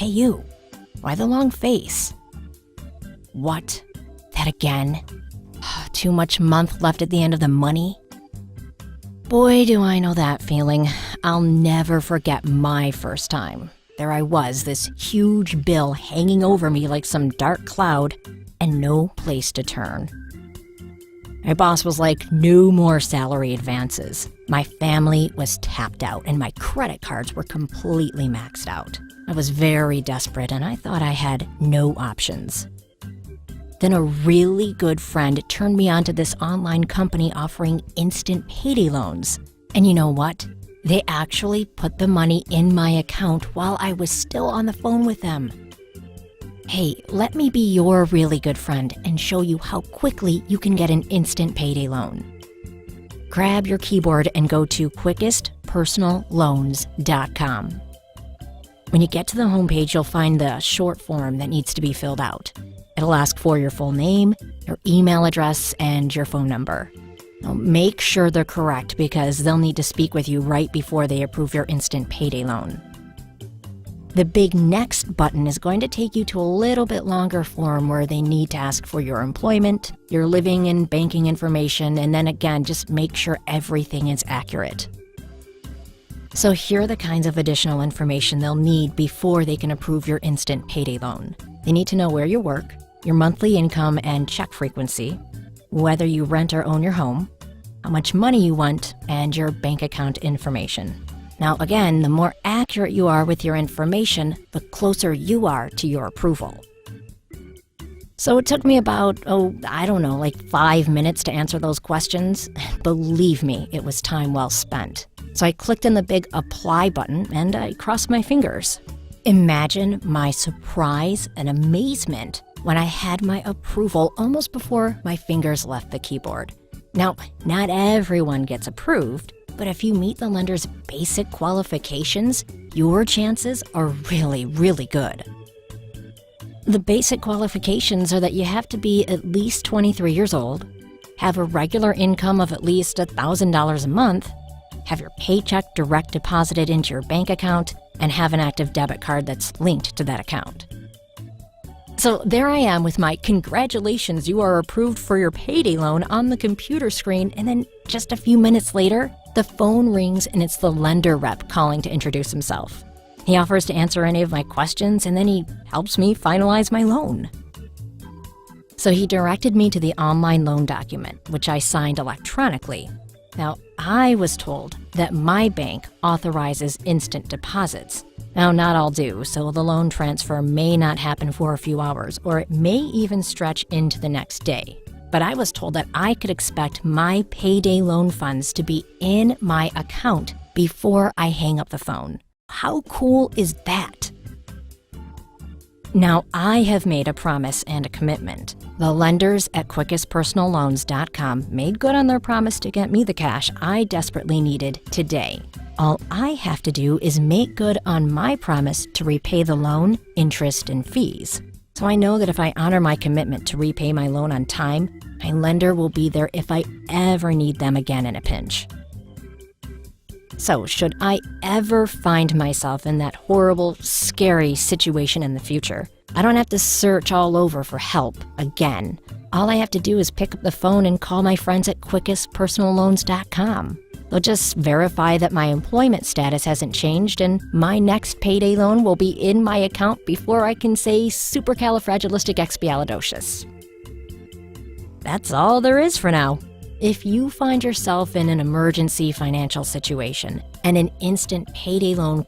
Hey you, why the long face? What? That again? Too much month left at the end of the money? Boy, do I know that feeling. I'll never forget my first time. There I was, this huge bill hanging over me like some dark cloud, and no place to turn. My boss was like, no more salary advances. My family was tapped out, and my credit cards were completely maxed out. I was very desperate, and I thought I had no options. Then a really good friend turned me on to this online company offering instant payday loans. And you know what? They actually put the money in my account while I was still on the phone with them. Hey, let me be your really good friend and show you how quickly you can get an instant payday loan. Grab your keyboard and go to quickestpersonalloans.com. When you get to the homepage, you'll find the short form that needs to be filled out. It'll ask for your full name, your email address, and your phone number. Now, make sure they're correct because they'll need to speak with you right before they approve your instant payday loan. The big next button is going to take you to a little bit longer form where they need to ask for your employment, your living and banking information, and then again, just make sure everything is accurate. So here are the kinds of additional information they'll need before they can approve your instant payday loan. They need to know where you work, your monthly income and check frequency, whether you rent or own your home, how much money you want, and your bank account information. Now again, the more accurate you are with your information, the closer you are to your approval. So it took me about, 5 minutes to answer those questions. Believe me, it was time well spent. So I clicked on the big apply button and I crossed my fingers. Imagine my surprise and amazement when I had my approval almost before my fingers left the keyboard. Now, not everyone gets approved, but if you meet the lender's basic qualifications, your chances are really, really good. The basic qualifications are that you have to be at least 23 years old, have a regular income of at least $1,000 a month, have your paycheck direct deposited into your bank account, and have an active debit card that's linked to that account. So there I am with my congratulations, you are approved for your payday loan on the computer screen, and then just a few minutes later, the phone rings and it's the lender rep calling to introduce himself. He offers to answer any of my questions and then he helps me finalize my loan. So he directed me to the online loan document, which I signed electronically. Now, I was told that my bank authorizes instant deposits. Now, not all do, so the loan transfer may not happen for a few hours, or it may even stretch into the next day. But I was told that I could expect my payday loan funds to be in my account before I hang up the phone. How cool is that? Now, I have made a promise and a commitment. The lenders at quickestpersonalloans.com made good on their promise to get me the cash I desperately needed today. All I have to do is make good on my promise to repay the loan, interest, and fees. So I know that if I honor my commitment to repay my loan on time, my lender will be there if I ever need them again in a pinch. So should I ever find myself in that horrible, scary situation in the future, I don't have to search all over for help again. All I have to do is pick up the phone and call my friends at quickestpersonalloans.com. They'll just verify that my employment status hasn't changed and my next payday loan will be in my account before I can say supercalifragilisticexpialidocious. That's all there is for now. If you find yourself in an emergency financial situation and an instant payday loan